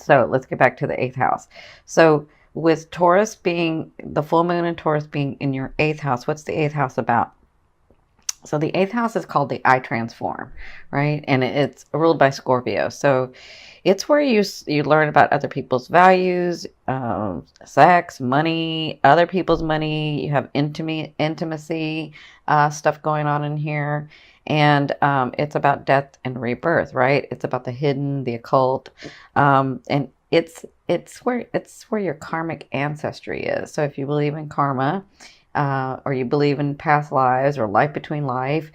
So let's get back to the eighth house. So with Taurus being the full moon and Taurus being in your eighth house, what's the eighth house about? So the eighth house is called the I transform, right? And it's ruled by Scorpio. So it's where you learn about other people's values, sex, money, other people's money. You have intimacy stuff going on in here, and it's about death and rebirth, right? It's about the hidden, the occult, and it's where your karmic ancestry is. So if you believe in karma, or you believe in past lives or life between life,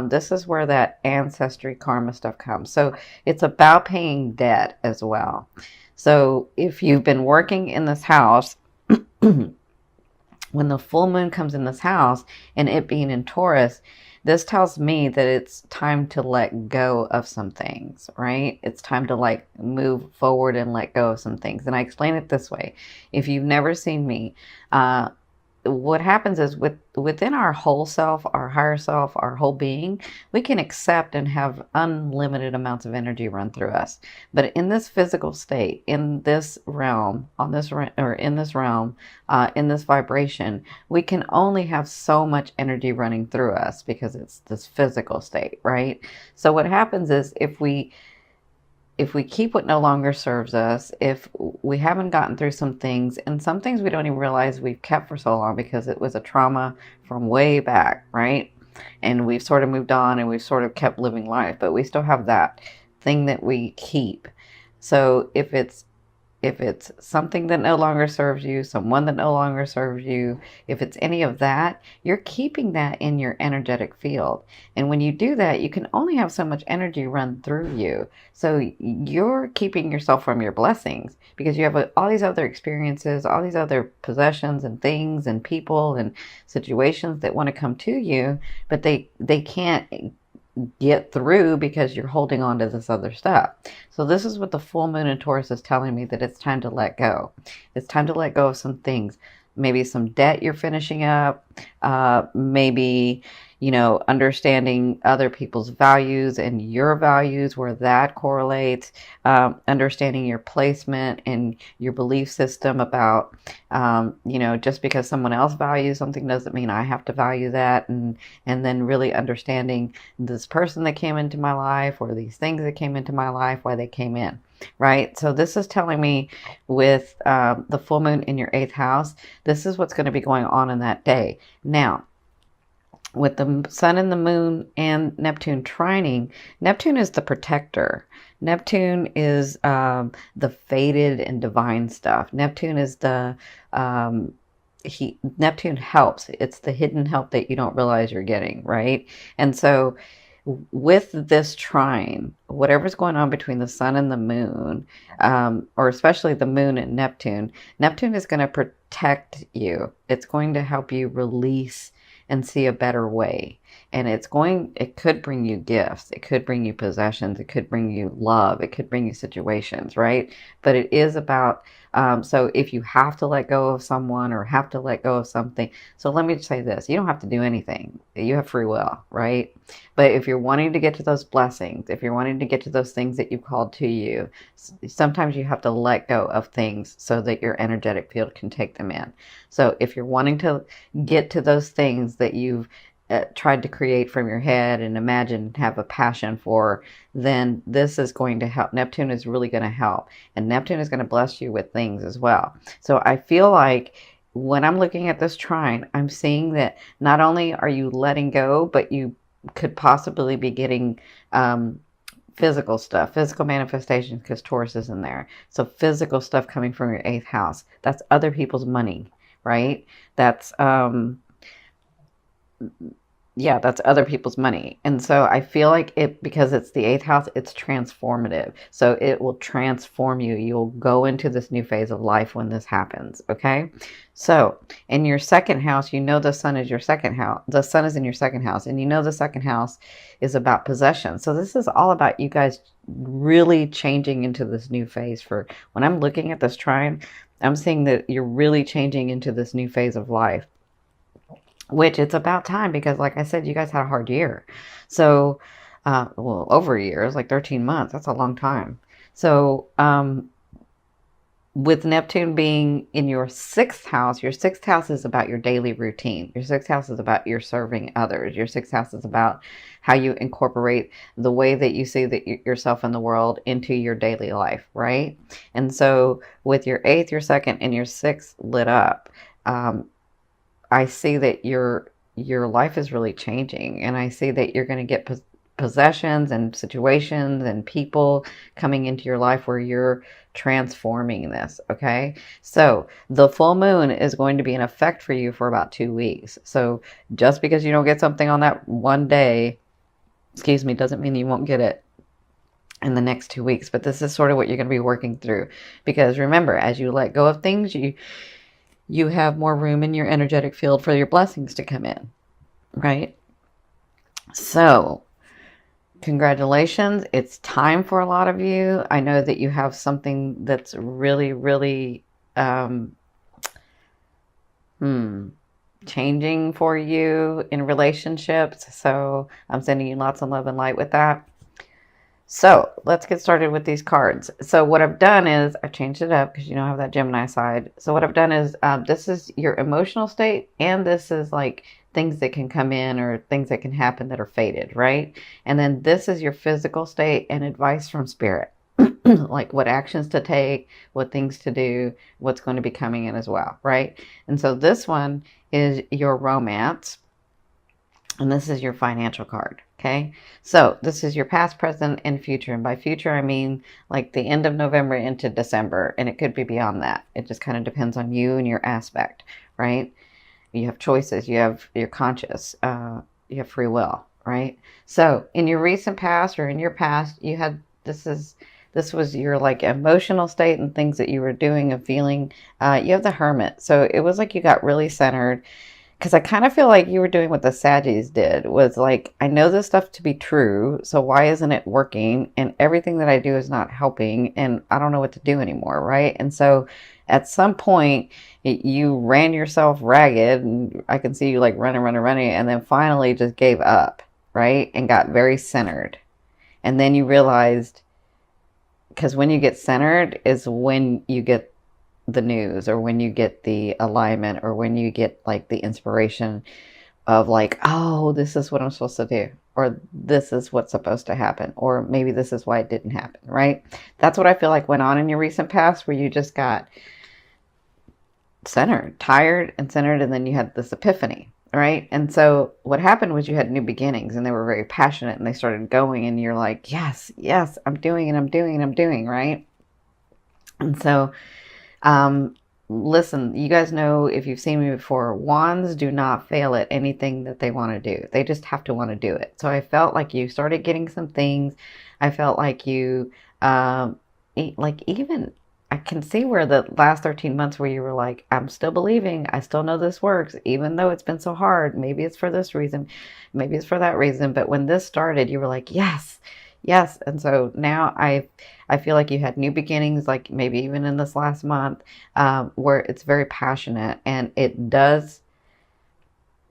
this is where that ancestry karma stuff comes. So it's about paying debt as well. So if you've been working in this house, when the full moon comes in this house and it being in Taurus, this tells me that it's time to let go of some things, right? It's time to like move forward and let go of some things. And I explain it this way. If you've never seen me, what happens is within our whole self, our higher self, our whole being, we can accept and have unlimited amounts of energy run through us. But in this physical state, in this realm, in this realm, in this vibration, we can only have so much energy running through us because it's this physical state, right? So what happens is if we keep what no longer serves us, if we haven't gotten through some things, and some things we don't even realize we've kept for so long because it was a trauma from way back, right? And we've sort of moved on and we've sort of kept living life, but we still have that thing that we keep. So if it's something that no longer serves you, someone that no longer serves you, if it's any of that, you're keeping that in your energetic field. And when you do that, you can only have so much energy run through you. So you're keeping yourself from your blessings because you have all these other experiences, all these other possessions and things and people and situations that want to come to you, but they can't get through because you're holding on to this other stuff. So this is what the full moon in Taurus is telling me, that it's time to let go. It's time to let go of some things. Maybe some debt you're finishing up. Maybe, understanding other people's values and your values, where that correlates. Understanding your placement and your belief system about, just because someone else values something doesn't mean I have to value that. And then really understanding this person that came into my life or these things that came into my life, why they came in. Right. So this is telling me with the full moon in your eighth house, this is what's going to be going on in that day. Now, with the sun and the moon and Neptune trining, Neptune is the protector. Neptune is the fated and divine stuff. Neptune is Neptune helps. It's the hidden help that you don't realize you're getting, right? And so with this trine, whatever's going on between the sun and the moon, or especially the moon and Neptune is going to protect you. It's going to help you release and see a better way. And it could bring you gifts. It could bring you possessions. It could bring you love. It could bring you situations, right? But it is about, so if you have to let go of someone or have to let go of something, so let me just say this, you don't have to do anything. You have free will, right? But if you're wanting to get to those blessings, if you're wanting to get to those things that you've called to you, sometimes you have to let go of things so that your energetic field can take them in. So if you're wanting to get to those things that you've tried to create from your head and imagine and have a passion for, then this is going to help. Neptune is really going to help. And Neptune is going to bless you with things as well. So I feel like when I'm looking at this trine, I'm seeing that not only are you letting go, but you could possibly be getting physical stuff, physical manifestations, because Taurus is in there. So physical stuff coming from your eighth house. That's other people's money, right? That's that's other people's money. And so I feel like because it's the eighth house, it's transformative. So it will transform you. You'll go into this new phase of life when this happens. Okay. So in your second house, the sun is your second house. The sun is in your second house, and the second house is about possession. So this is all about you guys really changing into this new phase. For when I'm looking at this trine, I'm seeing that you're really changing into this new phase of life. Which it's about time, because like I said, you guys had a hard year. So, over a year, it's like 13 months. That's a long time. So, with Neptune being in your 6th house, your 6th house is about your daily routine. Your 6th house is about your serving others. Your 6th house is about how you incorporate the way that you see that yourself in the world into your daily life, right? And so with your 8th, your 2nd, and your 6th lit up, I see that your life is really changing, and I see that you're going to get possessions and situations and people coming into your life where you're transforming this. Okay, so the full moon is going to be in effect for you for about 2 weeks. So just because you don't get something on that one day, excuse me, doesn't mean you won't get it in the next 2 weeks. But this is sort of what you're going to be working through, because remember, as you let go of things, you have more room in your energetic field for your blessings to come in, right? So congratulations. It's time for a lot of you. I know that you have something that's really, really changing for you in relationships. So I'm sending you lots of love and light with that. So let's get started with these cards. So what I've done is I've changed it up because you don't have that Gemini side. So what I've done is this is your emotional state, and this is like things that can come in or things that can happen that are fated, right? And then this is your physical state and advice from spirit, like what actions to take, what things to do, what's going to be coming in as well, right? And so this one is your romance, and this is your financial card. Okay, so this is your past, present, and future. And by future, I mean like the end of November into December. And it could be beyond that. It just kind of depends on you and your aspect, right? You have choices. You're conscious. You have free will, right? So in your recent past or in your past, you had, this was your like emotional state and things that you were doing and feeling. You have the Hermit. So it was like you got really centered. Because I kind of feel like you were doing what the Saggies did, was like, I know this stuff to be true, so why isn't it working? And everything that I do is not helping, and I don't know what to do anymore, right? And so at some point, you ran yourself ragged, and I can see you like running, and then finally just gave up, right? And got very centered. And then you realized, because when you get centered is when you get the news, or when you get the alignment, or when you get like the inspiration of like, oh, this is what I'm supposed to do, or this is what's supposed to happen, or maybe this is why it didn't happen, right? That's what I feel like went on in your recent past, where you just got centered, tired and centered, and then you had this epiphany, right? And so what happened was you had new beginnings, and they were very passionate, and they started going, and you're like, yes, I'm doing, right? And so listen, you guys know, if you've seen me before, wands do not fail at anything that they want to do. They just have to want to do it. So I felt like you started getting some things. I felt like you, like even, I can see where the last 13 months where you were like, I'm still believing, I still know this works, even though it's been so hard. Maybe it's for this reason, maybe it's for that reason. But when this started, you were like, yes. And so now I feel like you had new beginnings, like maybe even in this last month, where it's very passionate, and it does,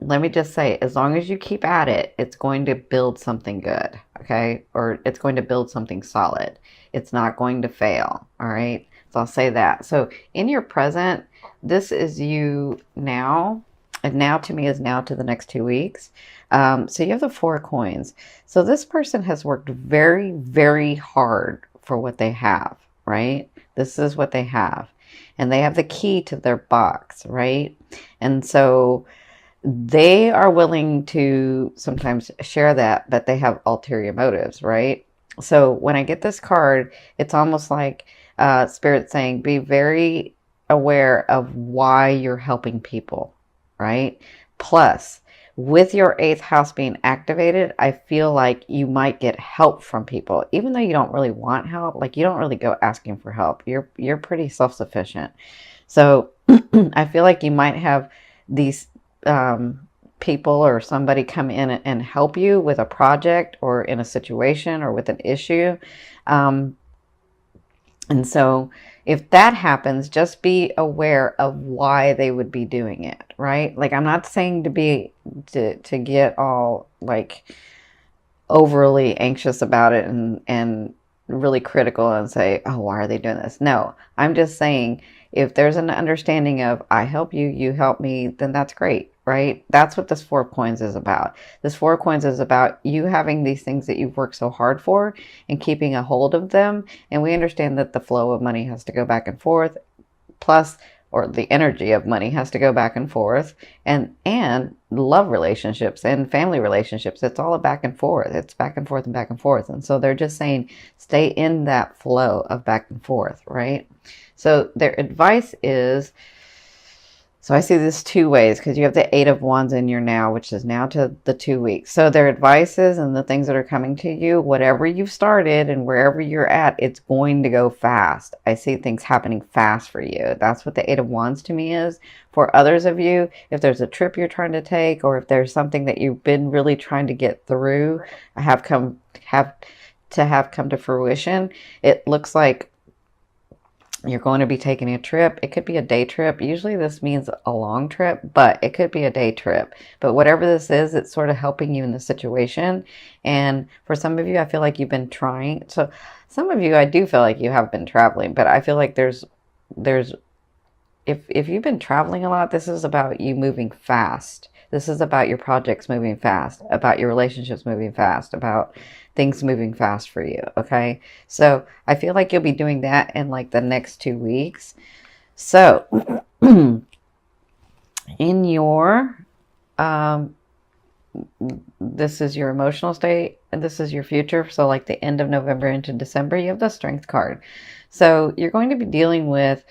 let me just say, as long as you keep at it, it's going to build something good, okay? Or it's going to build something solid. It's not going to fail, all right? So I'll say that. So in your present, this is you now. And now to me is now to the next 2 weeks. So you have the 4 of coins. So this person has worked very, very hard for what they have, right? This is what they have. And they have the key to their box, right? And so they are willing to sometimes share that, but they have ulterior motives, right? So when I get this card, it's almost like Spirit saying, be very aware of why you're helping people, right? Plus, with your 8th house being activated, I feel like you might get help from people, even though you don't really want help. Like, you don't really go asking for help. You're pretty self-sufficient. So I feel like you might have these people or somebody come in and help you with a project, or in a situation, or with an issue. And so if that happens, just be aware of why they would be doing it, right? Like, I'm not saying to get all like overly anxious about it and really critical and say, oh, why are they doing this? No, I'm just saying if there's an understanding of I help you, you help me, then that's great, right? That's what this Four of Coins is about. This Four of Coins is about you having these things that you've worked so hard for and keeping a hold of them. And we understand that the flow of money has to go back and forth, plus, or the energy of money has to go back and forth, and love relationships and family relationships. It's all a back and forth. It's back and forth and back and forth. And so they're just saying, stay in that flow of back and forth, right? So their advice is, so I see this two ways, because you have the Eight of Wands in your now, which is now to the 2 weeks. So their advices and the things that are coming to you, whatever you've started and wherever you're at, it's going to go fast. I see things happening fast for you. That's what the Eight of Wands to me is. For others of you, if there's a trip you're trying to take, or if there's something that you've been really trying to get through, have come to fruition, it looks like you're going to be taking a trip. It could be a day trip. Usually this means a long trip, but it could be a day trip. But whatever this is, it's sort of helping you in the situation. And for some of you, I feel like you've been trying. So some of you, I do feel like you have been traveling, but I feel like there's if you've been traveling a lot, this is about you moving fast. This is about your projects moving fast, about your relationships moving fast, about things moving fast for you. Okay. So I feel like you'll be doing that in like the next 2 weeks. So in your, this is your emotional state and this is your future. So like the end of November into December, you have the Strength card. So you're going to be dealing with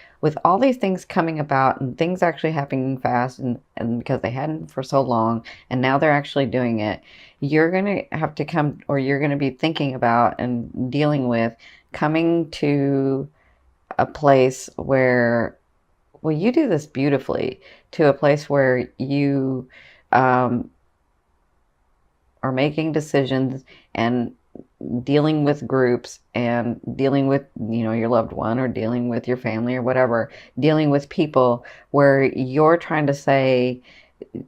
all these things coming about and things actually happening fast, and because they hadn't for so long and now they're actually doing it, you're going to have to come, or you're going to be thinking about and dealing with coming to a place where, well, you do this beautifully, to a place where you are making decisions and dealing with groups and dealing with, you know, your loved one, or dealing with your family or whatever, dealing with people where you're trying to say,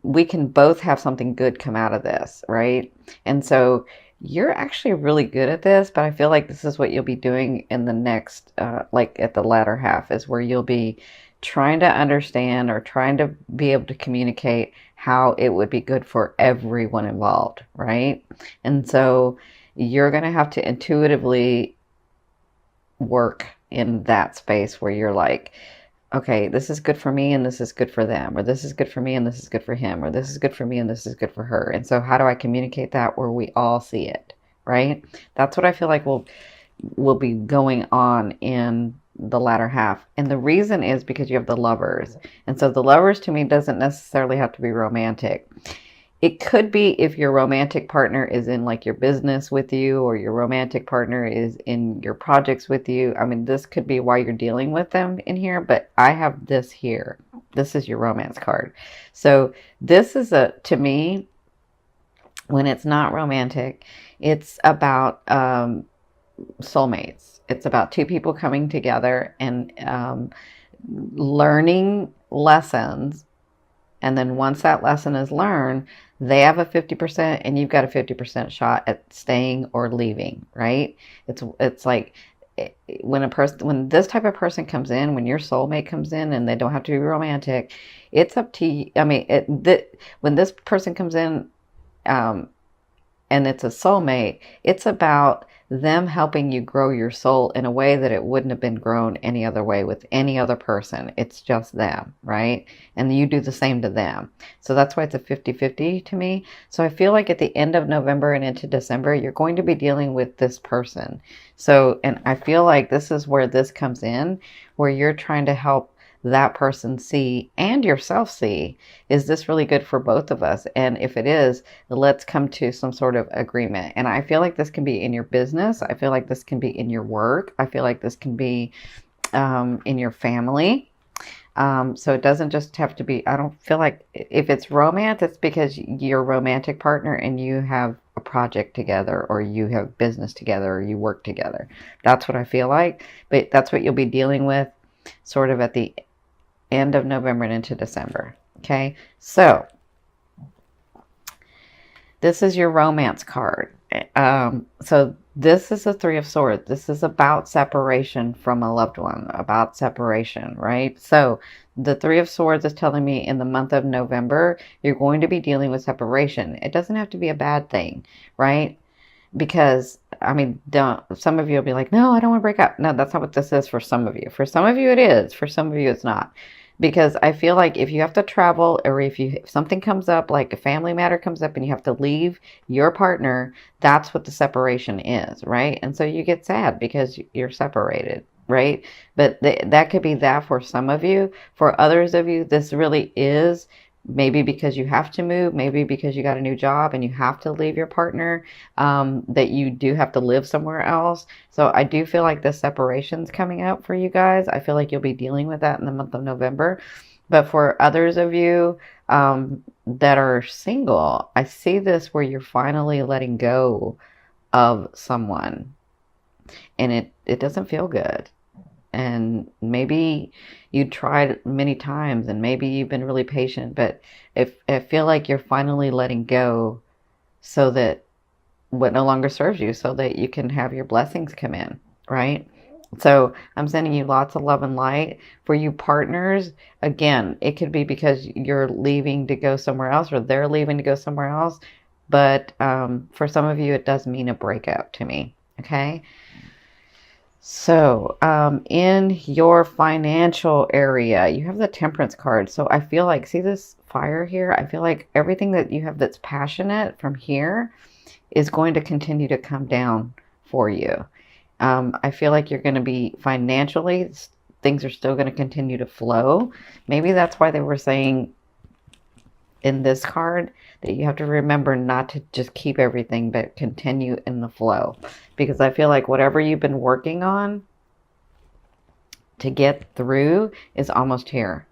we can both have something good come out of this, right? And so you're actually really good at this, but I feel like this is what you'll be doing in the next, like at the latter half, is where you'll be trying to understand or trying to be able to communicate how it would be good for everyone involved, right? And so you're going to have to intuitively work in that space where you're like, okay, this is good for me and this is good for them, or this is good for me and this is good for him, or this is good for me and this is good for her. And so how do I communicate that where we all see it, right? That's what I feel like will be going on in the latter half. And the reason is because you have the Lovers. And so the Lovers to me doesn't necessarily have to be romantic. It could be if your romantic partner is in like your business with you, or your romantic partner is in your projects with you. I mean, this could be why you're dealing with them in here, but I have this here. This is your romance card. So this is to me, when it's not romantic, it's about soulmates. It's about two people coming together and learning lessons. And then once that lesson is learned, they have a 50% and you've got a 50% shot at staying or leaving, right? It's like when this type of person comes in, when your soulmate comes in, and they don't have to be romantic, it's up to you. I mean, when this person comes in, and it's a soulmate, it's about them helping you grow your soul in a way that it wouldn't have been grown any other way with any other person. It's just them, right? And you do the same to them. So that's why it's a 50-50 to me. So I feel like at the end of November and into December, you're going to be dealing with this person. So, and I feel like this is where this comes in, where you're trying to help that person see and yourself see, is this really good for both of us? And if it is, let's come to some sort of agreement. And I feel like this can be in your business. I feel like this can be in your work. I feel like this can be in your family. So it doesn't just have to be, I don't feel like if it's romance, it's because you're a romantic partner and you have a project together, or you have business together, or you work together. That's what I feel like. But that's what you'll be dealing with sort of at the end of November and into December. Okay, so this is your romance card. So This is a Three of Swords. This is about separation from a loved one, about separation, right? So the Three of Swords is telling me in the month of November, you're going to be dealing with separation. It doesn't have to be a bad thing, right? Because I mean, don't, some of you will be like, no, I don't want to break up. No, that's not what this is for some of you. For some of you, it is. For some of you, it's not. Because I feel like if you have to travel, or if something comes up, like a family matter comes up and you have to leave your partner, that's what the separation is, right? And so you get sad because you're separated, right? But that could be that for some of you. For others of you, this really is maybe because you have to move, maybe because you got a new job and you have to leave your partner, that you do have to live somewhere else. So I do feel like the separation's coming up for you guys. I feel like you'll be dealing with that in the month of November. But for others of you that are single, I see this where you're finally letting go of someone, and it doesn't feel good. And maybe you tried many times and maybe you've been really patient, but if I feel like you're finally letting go so that what no longer serves you, so that you can have your blessings come in, right? So I'm sending you lots of love and light. For you partners, again, it could be because you're leaving to go somewhere else or they're leaving to go somewhere else. But for some of you, it does mean a breakup to me. Okay. So, in your financial area, you have the Temperance card. So I feel like, see this fire here? I feel like everything that you have that's passionate from here is going to continue to come down for you. I feel like you're going to be financially, things are still going to continue to flow. Maybe that's why they were saying in this card that you have to remember not to just keep everything, but continue in the flow. Because I feel like whatever you've been working on to get through is almost here.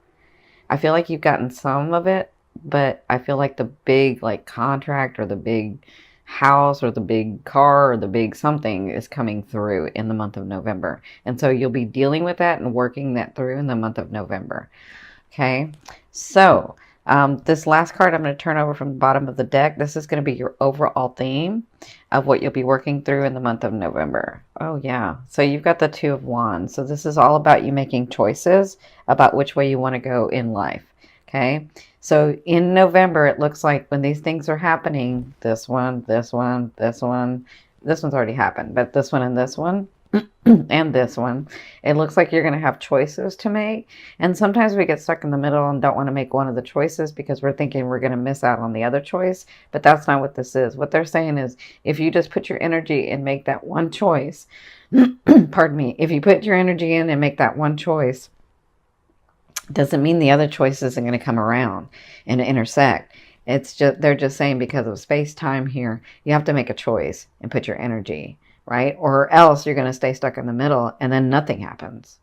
I feel like you've gotten some of it, but I feel like the big like contract or the big house or the big car or the big something is coming through in the month of November. And so you'll be dealing with that and working that through in the month of November. Okay, so this last card I'm going to turn over from the bottom of the deck. This is going to be your overall theme of what you'll be working through in the month of November. Oh, yeah. So you've got the Two of Wands. So this is all about you making choices about which way you want to go in life. Okay. So in November, it looks like when these things are happening, this one, this one, this one, this one's already happened, but this one and this one, and this one, it looks like you're going to have choices to make. And sometimes we get stuck in the middle and don't want to make one of the choices because we're thinking we're going to miss out on the other choice. But that's not what this is. What they're saying is if you just put your energy and make that one choice, pardon me, if you put your energy in and make that one choice, doesn't mean the other choices are going to come around and intersect. It's just, they're just saying because of space time here, you have to make a choice and put your energy, right? Or else you're going to stay stuck in the middle and then nothing happens.